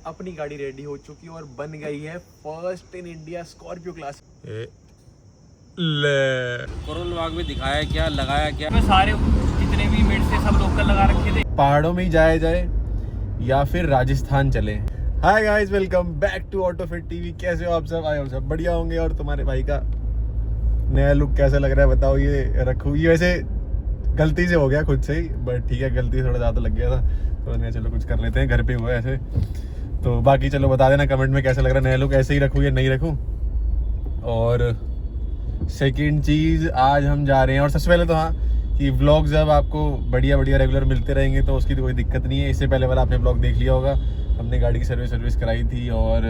अपनी गाड़ी रेडी हो चुकी है और बन गई है first in India Scorpio class. Corona वाग में दिखाया क्या, लगाया क्या, सारे जितने भी मिड से सब लोकल लगा रखे थे। पहाड़ों में ही जाया जाए या फिर राजस्थान चले। Hi guys, welcome back to auto fit TV. कैसे हो आप सब? आए हो सब बढ़िया होंगे। और तुम्हारे भाई का नया लुक कैसा लग रहा है बताओ। ये रखो, ये वैसे गलती से हो गया खुद से ही, बट ठीक है, गलती थोड़ा ज़्यादा लग गया था तो मैंने चलो कुछ कर लेते हैं, घर पे हुआ ऐसे। तो बाकी चलो बता देना कमेंट में कैसा लग रहा है नया लुक, ऐसे ही रखूँ या नहीं रखूँ। और सेकंड चीज़, आज हम जा रहे हैं, और सबसे पहले तो हाँ कि व्लॉग्स अब आपको बढ़िया बढ़िया रेगुलर मिलते रहेंगे तो उसकी तो कोई दिक्कत नहीं है। इससे पहले वाला आपने व्लॉग देख लिया होगा, हमने गाड़ी की सर्विस कराई थी और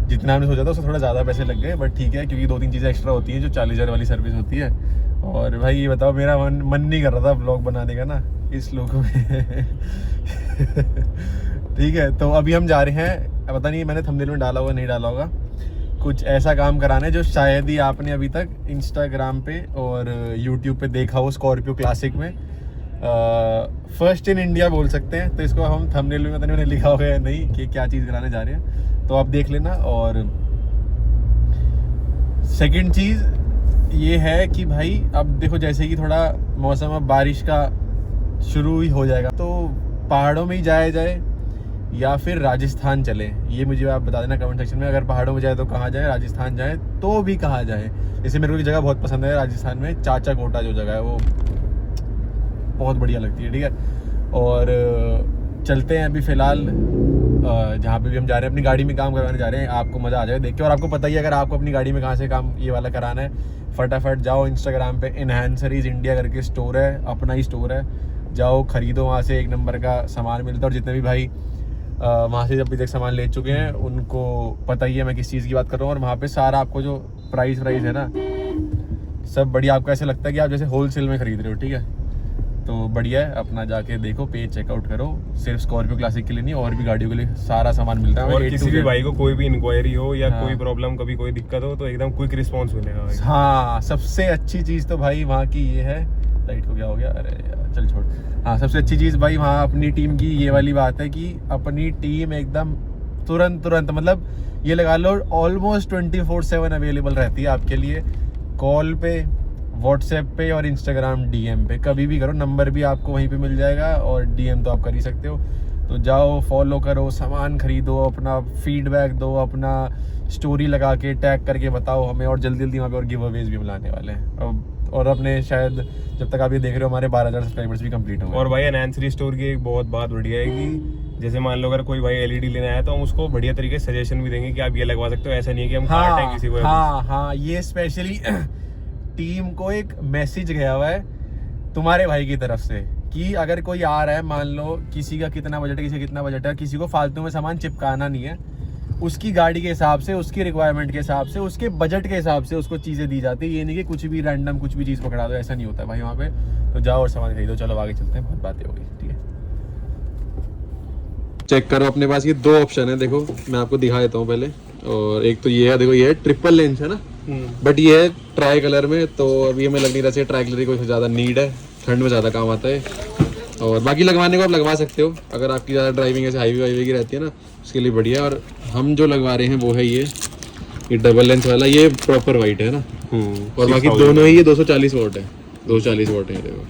जितना हमने सोचा था उससे थोड़ा ज़्यादा पैसे लग गए, बट ठीक है क्योंकि 2-3 चीज़ें एक्स्ट्रा होती हैं जो 40,000 वाली सर्विस होती है। और भाई ये बताओ, मेरा मन नहीं कर रहा था व्लॉग बनाने का ना इस लुक में ठीक है, तो अभी हम जा रहे हैं, पता नहीं मैंने थंबनेल में डाला होगा नहीं डाला होगा, कुछ ऐसा काम कराना है जो शायद ही आपने अभी तक इंस्टाग्राम पे और यूट्यूब पे देखा हो स्कॉर्पियो क्लासिक में। फर्स्ट इन इंडिया बोल सकते हैं, तो इसको हम थंबनेल में पता नहीं मैंने लिखा होगा या नहीं कि क्या चीज़ कराने जा रहे हैं, तो आप देख लेना। और सेकंड चीज़ ये है कि भाई अब देखो जैसे कि थोड़ा मौसम अब बारिश का शुरू ही हो जाएगा, तो पहाड़ों में ही जाया जाए या फिर राजस्थान चले, ये मुझे आप बता देना कमेंट सेक्शन में। अगर पहाड़ों में जाए तो कहाँ जाए, राजस्थान जाए तो भी कहाँ जाए। जैसे मेरे को एक जगह बहुत पसंद है राजस्थान में, चाचा कोटा जो जगह है वो बहुत बढ़िया लगती है, ठीक है। और चलते हैं अभी फ़िलहाल जहाँ पे भी हम जा रहे हैं, अपनी गाड़ी में काम करवाने जा रहे हैं। आपको मज़ा आ जाए देख के, और आपको पता ही है अगर आपको अपनी गाड़ी में कहाँ से काम ये वाला कराना है, फटाफट जाओ इंस्टाग्राम पे एनहांसरीज इंडिया करके स्टोर है, अपना ही स्टोर है, जाओ खरीदो वहाँ से, 1 नंबर का सामान मिलता है। और जितने भी भाई वहाँ से अभी तक सामान ले चुके हैं उनको पता ही है मैं किस चीज़ की बात कर रहा हूँ। और वहाँ पे सारा आपको जो प्राइस है ना, सब बढ़िया, आपको ऐसे लगता है कि आप जैसे होलसेल में खरीद रहे हो, ठीक है। तो बढ़िया है, अपना जाके देखो, पेज चेकआउट करो। सिर्फ स्कॉर्पियो क्लासिक के लिए नहीं, और भी गाड़ियों के लिए सारा सामान मिलता है। और किसी भी भाई को कोई भी इंक्वायरी हो या कोई प्रॉब्लम, कभी कोई दिक्कत हो तो एकदम क्विक रिस्पांस मिलेगा। हाँ, सबसे अच्छी चीज़ तो भाई वहाँ की ये है, लाइट को क्या हो गया, अरे यार चल छोड़। हाँ, सबसे अच्छी चीज़ भाई वहाँ अपनी टीम की ये वाली बात है कि अपनी टीम एकदम तुरंत मतलब ये लगा लो ऑलमोस्ट 24/7 अवेलेबल रहती है आपके लिए, कॉल पे, व्हाट्सएप पे और इंस्टाग्राम डीएम पे, कभी भी करो, नंबर भी आपको वहीं पे मिल जाएगा और डीएम तो आप कर ही सकते हो। तो जाओ, फॉलो करो, सामान खरीदो, अपना फीडबैक दो, अपना स्टोरी लगा के टैग करके बताओ हमें। और जल्दी वहाँ पे और गिव अवेज भी मिलाने वाले हैं और अपने शायद जब तक आप ये देख रहे हो हमारे 12,000 सब्सक्राइबर्स भी कंप्लीट हो गए। और भाई एनहांसरी स्टोर की एक बहुत बात बढ़िया है कि जैसे मान लो अगर कोई भाई एलईडी लेना है तो हम उसको बढ़िया तरीके से सजेशन भी देंगे कि आप ये लगवा सकते हो, ऐसा नहीं है कि हम काट हैं किसी को। हाँ, ये स्पेशली टीम को एक मैसेज गया हुआ है तुम्हारे भाई की तरफ से कि अगर कोई आ रहा है, मान लो किसी का कितना बजट है, किसी का कितना बजट है, किसी को फालतू में सामान चिपकाना नहीं है, उसकी गाड़ी के हिसाब से, उसकी रिक्वायरमेंट के हिसाब से, उसके बजट के हिसाब से उसको चीज़ें दी जाती है। ये नहीं कि कुछ भी रैंडम कुछ भी चीज़ पकड़ा दो, ऐसा नहीं होता भाई वहाँ पे। तो जाओ और सामान खरीदो। चलो आगे चलते हैं, बहुत बातें हो गई, ठीक है। चेक करो अपने पास ये 2 ऑप्शन है, देखो मैं आपको दिखा देता हूँ पहले। और एक तो ये है, देखो ये है ट्रिपल लेंस है ना, बट ये है ट्राई कलर में, तो अभी हमें लग नहीं रहा है ट्राई कलर की कोई ज़्यादा नीड है, ठंड में ज़्यादा काम आता है। और बाकी लगवाने को आप लगवा सकते हो अगर आपकी ज़्यादा ड्राइविंग ऐसे हाईवे की रहती है ना, उसके लिए बढ़िया। और हम जो लगवा रहे हैं वो है ये डबल लेंस वाला, ये प्रॉपर वाइट है ना। और बाकी दोनों ही ये 240 वॉट है, 240 वॉट है देखो।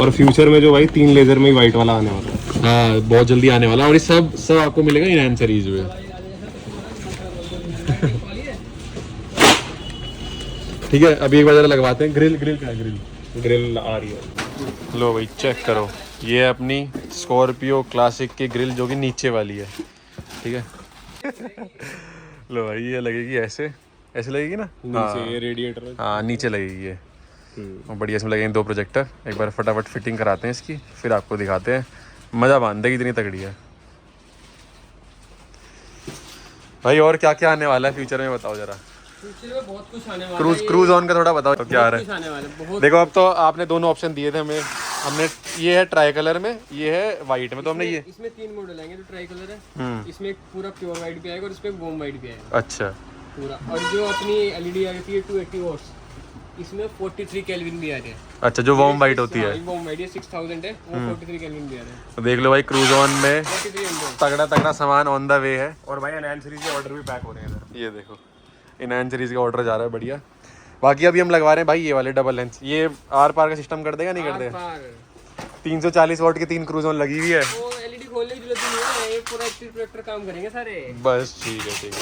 और फ्यूचर में जो भाई 3 लेजर में ही वाइट वाला आने वाला है, हाँ बहुत जल्दी आने वाला है। और ये सब आपको मिलेगा एनहांसरीज में ठीक है। अभी एक बार जरा लगवाते हैं। ग्रिल का है, ग्रिल आ रही है। लो भाई चेक करो, ये है अपनी स्कॉर्पियो क्लासिक की ग्रिल जो कि नीचे वाली है, ठीक है लो भाई ये लगेगी ऐसे लगेगी ना नीचे, ये रेडिएटर, हाँ नीचे लगेगी ये। और बढ़िया इसमें लगेंगे 2 प्रोजेक्टर। एक बार फटाफट फिटिंग कराते हैं इसकी, फिर आपको दिखाते हैं। मज़ा बांध देगी, इतनी तगड़ी है भाई। और क्या क्या आने वाला है फ्यूचर में बताओ जरा। फ्यूचर में बहुत कुछ आने वाला है। क्रूज ऑन का थोड़ा बताओ तो क्या आ रहा है। देखो अब तो आपने दोनों ऑप्शन दिए थे हमें, हमने ये है ट्राई कलर में, ये है वाइट में, तो हमने ये इसमें 3 मॉडल आएंगे जो ट्राई कलर है, इसमें एक पूरा प्योर वाइट भी आएगा और इसमें वोम वाइट भी आएगा अच्छा पूरा। और जो अपनी एलईडी आती है 280 वॉट्स, इसमें 43 केल्विन भी आ रहे हैं। अच्छा, जो वार्म वाइट होती है, वार्म वाइट 6000 है, वो 43 केल्विन भी आ रहे हैं। तो देख लो भाई, क्रूज ऑन में 4300 तगड़ा तगड़ा सामान ऑन द वे है। और भाई एनहांस सीरीज के ऑर्डर भी पैक हो रहे हैं इधर। ये देखो, एनहांस सीरीज का ऑर्डर जा रहा है, बढ़िया। बाकी अभी हम लगवा रहे हैं भाई ये वाले डबल लेंस। ये आर पार का सिस्टम कर देगा, नहीं कर देगा? 340 वॉट की 3 क्रूज ऑन लगी हुई है। वो एलईडी खोलने की जरूरत नहीं है, ये पूरा एक्टिव प्रोजेक्टर काम करेंगे सारे। बस ठीक है, ठीक है,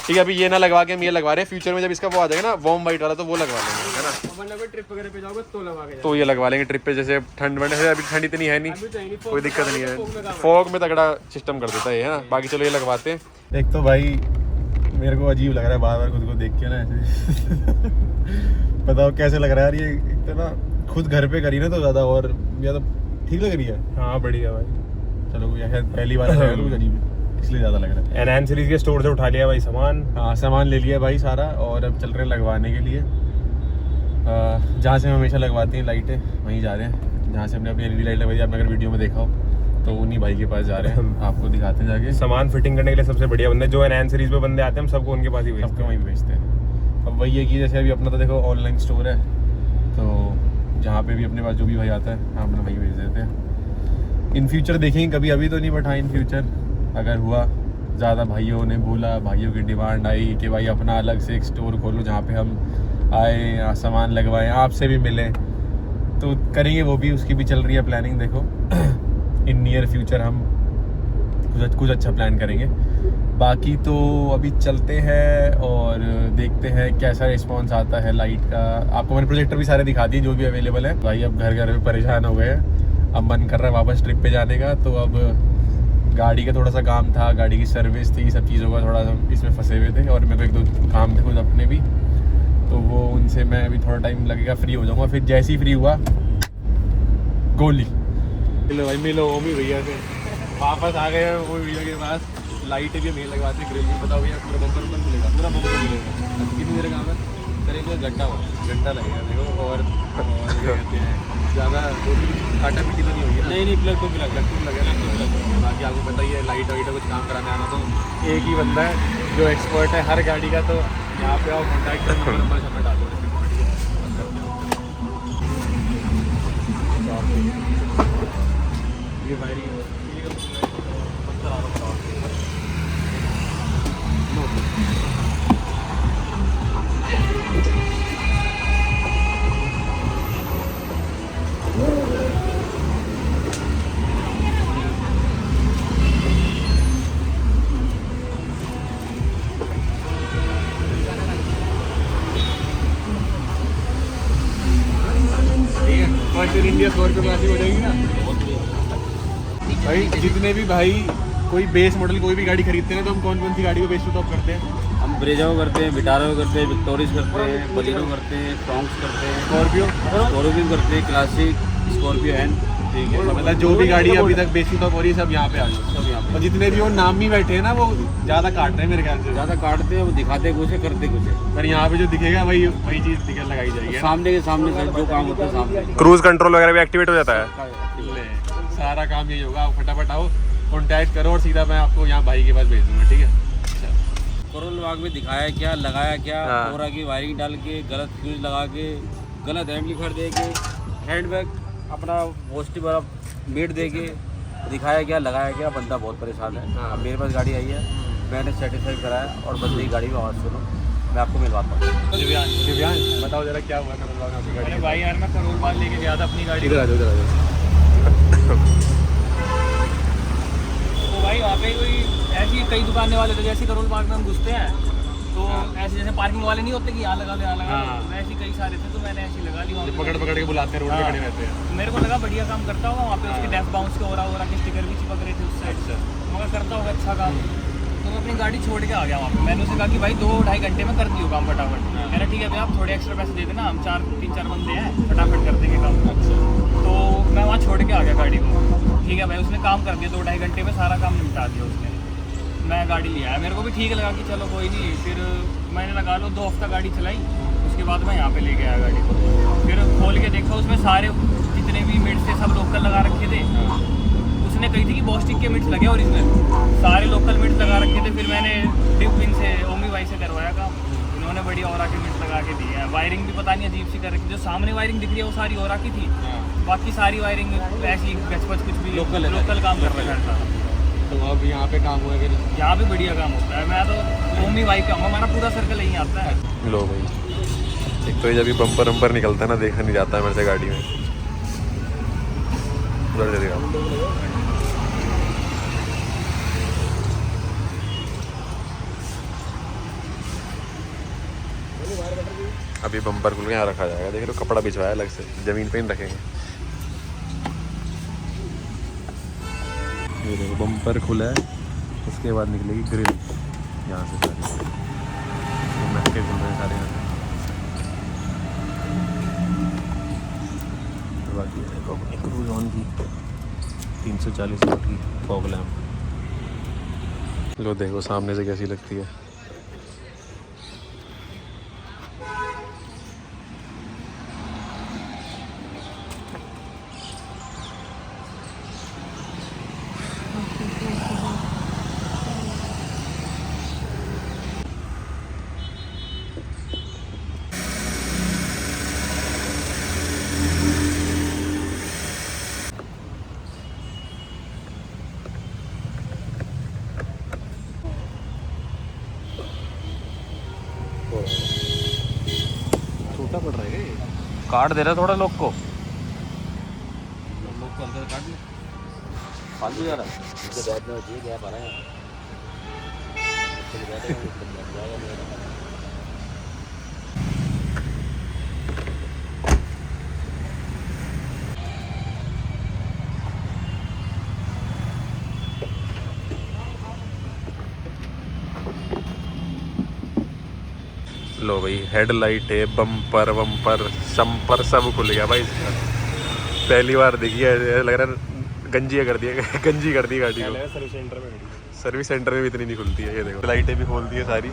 ठीक है। अभी ये ना लगवा के हम ये लगवा रहे हैं। फ्यूचर में जब इसका वो आ जाएगा ना वार्म वाइट वाला, तो वो लगवा लेंगे, है ना? वरना कोई ट्रिप वगैरह पे जाओगे तो लगा के तो ये लगवा लेंगे ट्रिप पे, जैसे ठंड में से अभी ठंड इतनी है नहीं, अभी तो नहीं, कोई दिक्कत नहीं है। फॉग में तगड़ा सिस्टम कर देता है ये, है ना? बाकी चलो ये लगवाते हैं। एक तो भाई मेरे को अजीब लग रहा है बार बार खुद को देख के ना ऐसे बताओ कैसे लग रहा है यार ये। एक तो ना खुद घर पे करी ना तो ज़्यादा, और या तो ठीक लग रही है। हाँ बढ़िया भाई। चलो यार पहली बार लग रहा है कुछ अजीब, इसलिए ज़्यादा लग रहा है। एनहांस सीरीज के स्टोर से उठा लिया भाई सामान। हाँ, सामान ले लिया भाई सारा, और अब चल रहे हैं लगवाने के लिए। जहाँ से हम हमेशा लगवाते हैं लाइटें, वहीं जा रहे हैं जहाँ से हमने अपनी एलईडी लाइट लगवाई। आपने अगर वीडियो में देखा हो तो उन्हीं भाई के पास जा रहे हैं, आपको दिखाते हैं जाके। सामान फिटिंग करने के लिए सबसे बढ़िया बंदे जो एनहांस सीरीज पे बंदे आते हैं, हम सबको उनके पास ही भेजते सबको वहीं भेजते हैं। अब वही है कि जैसे अभी अपना तो देखो ऑनलाइन स्टोर है, तो जहाँ पे भी अपने पास जो भी भाई आता है हम अपना वहीं भेज देते हैं। इन फ्यूचर देखेंगे कभी, अभी तो नहीं, बट हाँ इन फ्यूचर अगर हुआ, ज़्यादा भाइयों ने बोला, भाइयों की डिमांड आई कि भाई अपना अलग से एक स्टोर खोलो जहाँ पे हम आए, सामान लगवाएं, आपसे भी मिलें, तो करेंगे वो भी। उसकी भी चल रही है प्लानिंग, देखो इन नियर फ्यूचर हम कुछ अच्छा प्लान करेंगे। बाकी तो अभी चलते हैं और देखते हैं कैसा रिस्पांस आता है लाइट का। आपको मैंने प्रोजेक्टर भी सारे दिखा दिए जो भी अवेलेबल है। भाई अब घर में परेशान हो गए हैं, अब मन कर रहा है वापस ट्रिप पे जाने का। तो अब गाड़ी का थोड़ा सा काम था, गाड़ी की सर्विस थी, सब चीज़ों का थोड़ा सा इसमें फंसे हुए थे, और मेरे को एक दो काम थे खुद अपने भी, तो वो उनसे मैं अभी थोड़ा टाइम लगेगा, फ्री हो जाऊँगा। फिर जैसे ही फ्री हुआ गोली मिलो भाई, मिलो ओमी भैया से वापस आ गए वो भैया के पास। लाइट भी नहीं लगवाते, ग्रिल भी बताओ भैया, पूरा बम्पर बम्पर मिलेगा, पूरा बम्पर मिलेगा। कितनी देर काम है? करीब घंटा लगेगा देखो। और क्या कहते हैं, ज़्यादा आटा पीटी तो नहीं होगी? नहीं, प्लग तो लगेगा। बाकी आपको पता ही है, लाइट वाइट कुछ काम कराने आना तो एक ही बंदा है जो एक्सपर्ट है हर गाड़ी का। तो यहाँ पे आओ, कॉन्टैक्ट करो, नंबर सब डाल दो। ये वायरिंग इंडिया स्कॉर्पियो क्लासिक हो जाएगी ना भाई। जितने भी भाई कोई बेस मॉडल कोई भी गाड़ी खरीदते हैं तो हम कौन कौन सी गाड़ी को बेस टू टॉप करते हैं? हम ब्रेजा करते हैं, विटारो करते हैं, विक्टोरिस करते हैं, बलिनो करते हैं, फ्रॉन्क्स करते हैं, स्कॉर्पियो करते हैं, क्लासिक, स्कॉर्पियो एन। ठीक है, मतलब जो भी गाड़ी अभी तक बेस टू टॉप हो रही है सब यहाँ पे आ गई, सब यहाँ पे। और जितने भी वो नाम भी बैठे हैं ना, वो ज़्यादा काट रहे हैं मेरे ख्याल से। ज़्यादा काटते हैं, वो दिखाते कुछ है, करते कुछ है। पर यहाँ पे जो दिखेगा वही चीज़ दिखे लगाई जाएगी। सामने के सामने से जो काम होता है सामने। क्रूज कंट्रोल वगैरह भी एक्टिवेट हो जाता है। सारा काम यही होगा। आप फटाफट आओ, कॉन्टैक्ट करो, और सीधा मैं आपको यहाँ भाई के पास भेज दूँगा, ठीक है? करोल बाग में दिखाया क्या, लगाया क्या, पूरा की वायरिंग डाल के, गलत फ्यूज लगा के, गलत हैंड लिखर दे के, हैंडबैग अपना पॉजिटिव वाला मेट दे के दिखाया क्या, लगाया क्या। बंदा बहुत परेशान है। अब मेरे पास गाड़ी आई है, मैंने सेटिस्फाई कराया, और बंदे की गाड़ी में आवाज़ सुनो, मैं आपको मिलवाता हूँ। दिव्यांश बताओ जरा क्या हुआ करोल बाग आपकी गाड़ी? भाई यार मैं करोल बाग लेके गया था अपनी गाड़ी। इधर आ जाओ, इधर आ जाओ। तो भाई वहाँ पे कोई ऐसी कई दुकानें वाले थे, जैसे करोल बाग में हम घुसते हैं तो ऐसे जैसे पार्किंग वाले नहीं होते कि यहाँ लगा लो, यहाँ लगा लो, वैसे कई सारे थे, तो मैंने ऐसी लगा ली। वहाँ पकड़ के बुलाते हैं, रोड पे खड़े रहते हैं। तो मेरे को लगा बढ़िया काम करता होगा वहाँ पे, उसके डेफ बाउंस के ओरा के स्टिकर भी चिपक रहे थे उस साइड से, मगर करता होगा अच्छा काम। तो मैं अपनी गाड़ी छोड़ के आ गया वहाँ पे। मैंने उसे कहा कि भाई 2-2.5 घंटे में कर दियो काम फटाफट। कह रहा ठीक है भैया, आप थोड़े एक्स्ट्रा पैसे दे देना, हम 3-4 बंदे हैं, फटाफट कर देंगे काम। तो मैं वहाँ छोड़ के आ गया गाड़ी को। ठीक है भाई, उसने काम कर दिया 2-2.5 घंटे में, सारा काम निपटा दिया उसने। मैं गाड़ी ले आया, मेरे को भी ठीक लगा कि चलो कोई नहीं। फिर मैंने लगा लो 2 हफ्ता गाड़ी चलाई, उसके बाद मैं यहाँ पे लेके आया गाड़ी को। फिर खोल के देखा, उसमें सारे जितने भी मिट्स थे सब लोकल लगा रखे थे। उसने कही थी कि बॉस्टिक के मिट्स लगे, और इसमें सारे लोकल मिट्स लगा रखे थे। फिर मैंने डिप पिन से ओमी भाई से करवाया काम, उन्होंने बड़ी और आके मिस लगा के दी है। वायरिंग भी पता नहीं अजीब सी कर रखी, जो सामने वायरिंग दिख रही है वो सारी और की थी, बाकी सारी वायरिंग ऐसी गचपच कुछ भी लोकल काम कर रखा था। तो अब यहाँ पे काम हुआ फिर? यहाँ पे बढ़िया काम होता है। मैं तो ओमी वाई पे आऊँगा, हमारा पूरा सर्कल यहीं आता है। लो भाई, एक तो ये जब भी बम्पर वम्पर निकलता है ना, देखा नहीं जाता है मेरे से गाड़ी में। उधर से दिखाओ। अभी बम्पर खुल के यहाँ रखा जाएगा, देख लो कपड़ा बिछवाया अलग से, जमीन पे ही रखेंगे। ये देखो बम्पर खुला है, उसके बाद निकलेगी ग्रिल यहाँ से सारी, महके खुल रहे हैं सारे यहाँ। बाकी अपनी क्रूज ऑन की 340 वाट की फॉग लैम्प। लो देखो सामने से कैसी लगती है। छोटा पड़ रहा है ये, काट दे रहा है थोड़ा लोग को अंदर काट लो, फालतू जा रहा है। लो भाई, हेडलाइट है, बम्पर वम्पर सम्पर सब खुल गया भाई इसका। पहली बार देखी है, लग रहा है गंजी कर दिया, गंजी कर दी गाड़ी को। सर्विस सेंटर में भी इतनी नहीं खुलती है। ये देखो लाइटें भी खोल दी है सारी।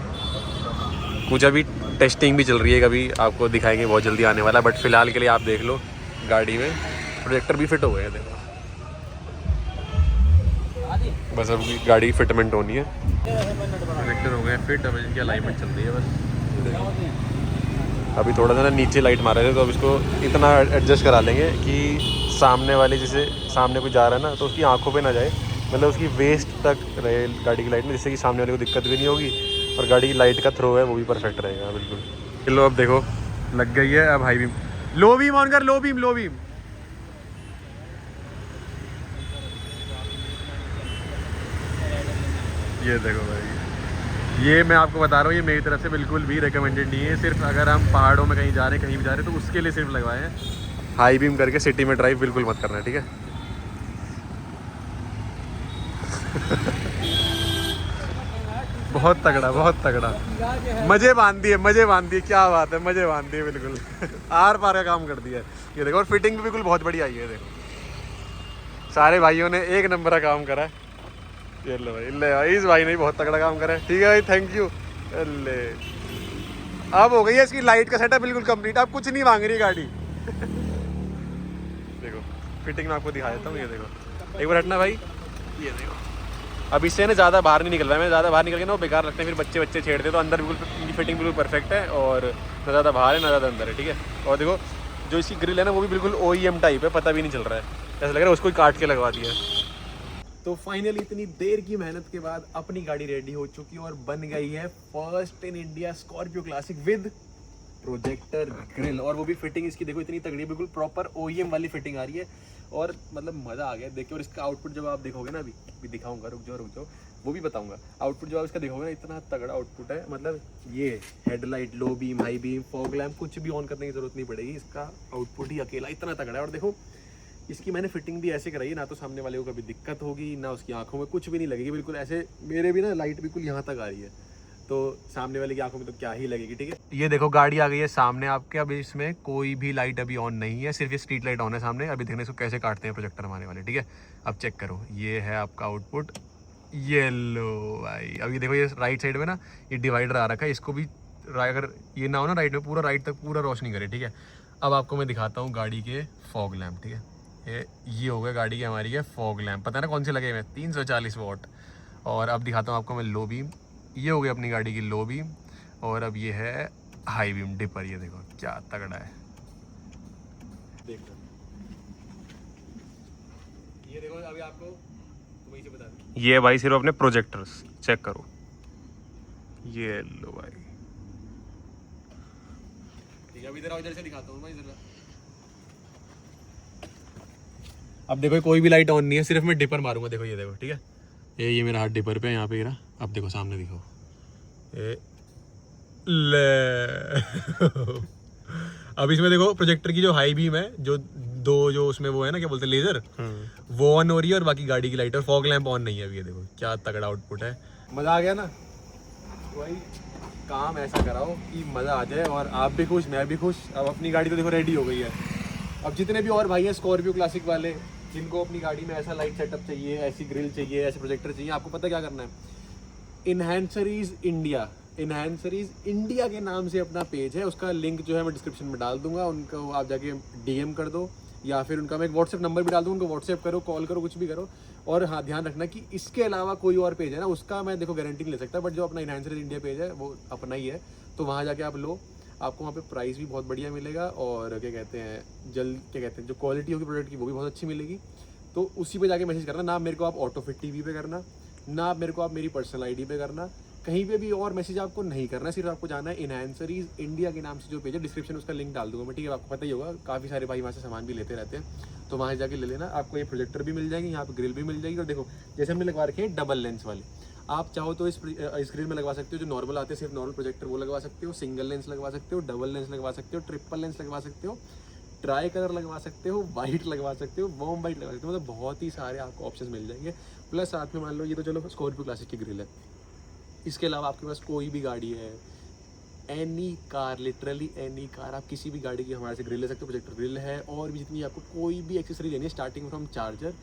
कुछ अभी टेस्टिंग भी चल रही है, कभी आपको दिखाएंगे, बहुत जल्दी आने वाला है। बट फिलहाल के लिए आप देख लो, गाड़ी में प्रोजेक्टर भी फिट हो गए हैं, देखो। बस अब गाड़ी फिटमेंट होनी है, प्रोजेक्टर हो गए फिट, अब इनकी अलाइनमेंट चल रही है बस। अभी थोड़ा सा ना नीचे लाइट मार रहे थे, तो अब इसको इतना एडजस्ट करा लेंगे कि सामने वाले, जैसे सामने कोई जा रहा है ना, तो उसकी आंखों पे ना जाए, मतलब उसकी वेस्ट तक रहे गाड़ी की लाइट में, जिससे कि सामने वाले को दिक्कत भी नहीं होगी और गाड़ी की लाइट का थ्रो है वो भी परफेक्ट रहेगा बिल्कुल। चलो अब देखो लग गई है। अब high beam, low beam on कर, लो बीम, लो बीम। ये देखो भाई, ये मैं आपको बता रहा हूँ, ये मेरी तरफ से बिल्कुल भी रिकमेंडेड नहीं है। सिर्फ अगर हम पहाड़ों में कहीं जा रहे हैं, कहीं भी जा रहे हैं, तो उसके लिए सिर्फ लगवाए हैं। हाई बीम करके सिटी में ड्राइव बिल्कुल मत करना, ठीक है। बहुत तगड़ा, बहुत तगड़ा, मजे बांध दिए, मजे बांध दिए, क्या बात है, मजे बांध दिए बिल्कुल। आर पार का काम कर दिया ये देखो। और फिटिंग भी बिल्कुल बहुत बढ़िया आई है, देखो सारे भाइयों ने एक नंबर का काम करा है। ये लो भाई, ले भाई, इस भाई ने बहुत तगड़ा काम करा है, ठीक है भाई, थैंक यू। ले अब हो गई है इसकी लाइट का सेटअप बिल्कुल कंप्लीट, अब कुछ नहीं मांग रही गाड़ी। देखो फिटिंग में आपको दिखा देता हूँ, ये देखो एक बार हटना भाई, ये देखो। अब इससे ना ज़्यादा बाहर नहीं निकल रहा है, मैं ज़्यादा बाहर निकल के ना वो बेकार लगते हैं, फिर बच्चे बच्चे छेड़ते, तो अंदर बिल्कुल फिटिंग बिल्कुल परफेक्ट है, और ना ज़्यादा बाहर है ना ज़्यादा अंदर है, ठीक है। और देखो जो इसकी ग्रिल है ना, वो भी बिल्कुल OEM टाइप है, पता भी नहीं चल रहा है, ऐसा लग रहा है उसको ही काट के लगवा दिया। तो फाइनली इतनी देर की मेहनत के बाद अपनी गाड़ी रेडी हो चुकी है और बन गई है first in India Scorpio classic with projector grill. और वो भी फिटिंग इसकी देखो इतनी तगड़ी, बिल्कुल प्रॉपर OEM वाली फिटिंग आ रही है, और मतलब मज़ा आ गया देखिए। और इसका आउटपुट जब आप देखोगे ना, अभी दिखाऊंगा, रुक जाओ, वो भी बताऊंगा। आउटपुट जब आप इसका देखोगे ना, इतना तगड़ा आउटपुट है, मतलब ये headlight, low beam, high beam, fog lamp, कुछ भी ऑन करने की जरूरत नहीं पड़ेगी, इसका आउटपुट ही अकेला इतना तगड़ा है। और देखो इसकी मैंने फिटिंग भी ऐसे कराई है, ना तो सामने वाले को कभी दिक्कत होगी, ना उसकी आंखों में कुछ भी नहीं लगेगी, बिल्कुल ऐसे। मेरे भी ना लाइट बिल्कुल यहाँ तक आ रही है, तो सामने वाले की आंखों में तो क्या ही लगेगी, ठीक है। ये देखो गाड़ी आ गई है सामने आपके, अभी इसमें कोई भी लाइट अभी ऑन नहीं है, सिर्फ ये स्ट्रीट लाइट ऑन है सामने। अभी देखने इसको कैसे काटते हैं प्रोजेक्टर हमारे वाले, ठीक है। अब चेक करो, ये है आपका आउटपुट, ये लो भाई। अभी देखो ये राइट साइड में ना ये डिवाइडर आ रखा है, इसको भी अगर ये ना हो ना राइट में, पूरा राइट तक पूरा रोशनी करे, ठीक है। अब आपको मैं दिखाता हूँ गाड़ी के फॉग लैम्प, ठीक है। ये हो गया गाड़ी की हमारी है फॉग लैम्प, पता है ना कौन से लगे हुए, 340 वाट। और अब दिखाता हूँ आपको मैं लो बीम, ये हो गई अपनी गाड़ी की लो बीम। और अब ये है हाई बीम डिपर, ये देखो क्या तगड़ा है। देखो ये देखो, अभी आपको वही से बता दूं, ये भाई सिर्फ अपने प्रोजेक्टर्स चेक करो, ये लो भाई। ठीक है, अभी इधर से दिखाता हूँ भाई जरा। अब देखो कोई भी लाइट ऑन नहीं है, सिर्फ मैं डिपर मारूंगा। देखो ये देखो, ठीक है, ये मेरा हाथ डिपर पे है, यहाँ पे गिरा। अब देखो सामने दिखो, ये ले अब इसमें देखो प्रोजेक्टर की जो हाई बीम है, जो उसमें वो है ना, क्या बोलते हैं, लेजर, वो ऑन हो रही है और बाकी गाड़ी की लाइट और फॉग लैंप ऑन नहीं है अभी। ये देखो क्या तगड़ा आउटपुट है, मजा आ गया ना भाई। काम ऐसा कराओ कि मजा आ जाए और आप भी खुश, मैं भी खुश। अब अपनी गाड़ी तो देखो रेडी हो गई है। अब जितने भी और भाई हैं स्कॉर्पियो क्लासिक वाले, जिनको अपनी गाड़ी में ऐसा लाइट सेटअप चाहिए, ऐसी ग्रिल चाहिए, ऐसे प्रोजेक्टर चाहिए, आपको पता क्या करना है, इनहैंसरीज इंडिया के नाम से अपना पेज है, उसका लिंक जो है मैं डिस्क्रिप्शन में डाल दूंगा। उनको आप जाके डीएम कर दो, या फिर उनका मैं एक व्हाट्सएप नंबर भी डाल दूँ, उनको व्हाट्सएप करो, कॉल करो, कुछ भी करो। और हाँ, ध्यान रखना कि इसके अलावा कोई और पेज है ना, उसका मैं देखो गारंटी नहीं ले सकता, बट जो अपना इनहैंसरीज इंडिया पेज है वो अपना ही है, तो वहाँ जाके आप लो। आपको वहाँ पे प्राइस भी बहुत बढ़िया मिलेगा, और क्या कहते हैं, जो क्वालिटी होगी प्रोडक्ट की वो भी बहुत अच्छी मिलेगी। तो उसी पे जाके मैसेज करना, ना मेरे को आप ऑटोफिट टीवी पे करना, ना मेरे को आप मेरी पर्सनल आईडी पे करना, कहीं पे भी और मैसेज आपको नहीं करना। सिर्फ आपको जाना है इनहैंसरीज इंडिया के नाम से जो पेज है, डिस्क्रिप्शन उसका लिंक डाल दूंगा मैं, ठीक है। आपको पता ही होगा, काफ़ी सारे भाई वहाँ से सामान भी लेते रहते हैं, तो वहाँ जाके ले लेना। आपको ये प्रोजेक्टर भी मिल जाएंगे, यहाँ पे ग्रिल भी मिल जाएगी। और देखो जैसे हमने लगवा रखे हैं डबल लेंस वाले, आप चाहो तो इस ग्रिल में लगवा सकते हो, जो नॉर्मल आते हैं सिर्फ नॉर्मल प्रोजेक्टर वो लगवा सकते हो, सिंगल लेंस लगवा सकते हो, डबल लेंस लगवा सकते हो, ट्रिपल लेंस लगवा सकते हो, ट्राई कलर लगवा सकते हो, वाइट लगवा सकते हो, वॉर्म वाइट लगवा सकते हो, मतलब बहुत ही सारे आपको ऑप्शंस मिल जाएंगे। प्लस साथ में मान लो ये तो चलो स्कॉर्पियो क्लासिक की ग्रिल है, इसके अलावा आपके पास कोई भी गाड़ी है, any car, literally any car, आप किसी भी गाड़ी की हमारे से ग्रिल ले सकते हो, प्रोजेक्टर ग्रिल है। और भी जितनी आपको कोई भी एक्सेसरी लेनी है, starting from charger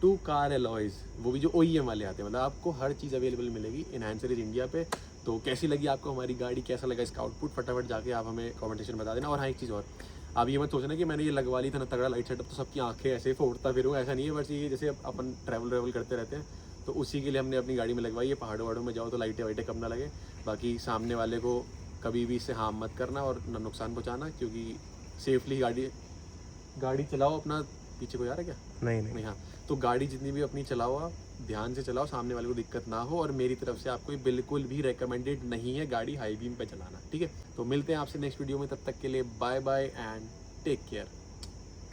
to car alloys, वो भी जो OEM वाले आते हैं, मतलब आपको हर चीज़ अवेलेबल मिलेगी इनहैंसरीज इंडिया पे। तो कैसी लगी आपको हमारी गाड़ी, कैसा लगा इसका आउटपुट, फटाफट जाके आप हमें कमेंट सेक्शन में बता देना। और हाँ, एक चीज़ और, आप ये मत सोचना कि मैंने ये लगवा ली था ना तगड़ा लाइट सेटअप, तो सबकी आंखें ऐसे फोड़ता फिरूँ, ऐसा नहीं है। बस ये जैसे अपन ट्रैवल करते रहते हैं, तो उसी के लिए हमने अपनी गाड़ी में लगवाई है। पहाड़ों वहाड़ों में जाओ तो लाइटें वाइटें कम ना लगे। बाकी सामने वाले को कभी भी इससे हार्म मत करना और ना नुकसान पहुँचाना, क्योंकि सेफली गाड़ी चलाओ। अपना पीछे कोई आ रहा है क्या? नहीं, हाँ, तो गाड़ी जितनी भी अपनी चलाओ, आप ध्यान से चलाओ, सामने वाले को दिक्कत ना हो। और मेरी तरफ से आपको बिल्कुल भी रेकमेंडेड नहीं है गाड़ी हाई बीम पे चलाना, ठीक है। तो मिलते हैं आपसे नेक्स्ट वीडियो में, तब तक के लिए bye bye and take care.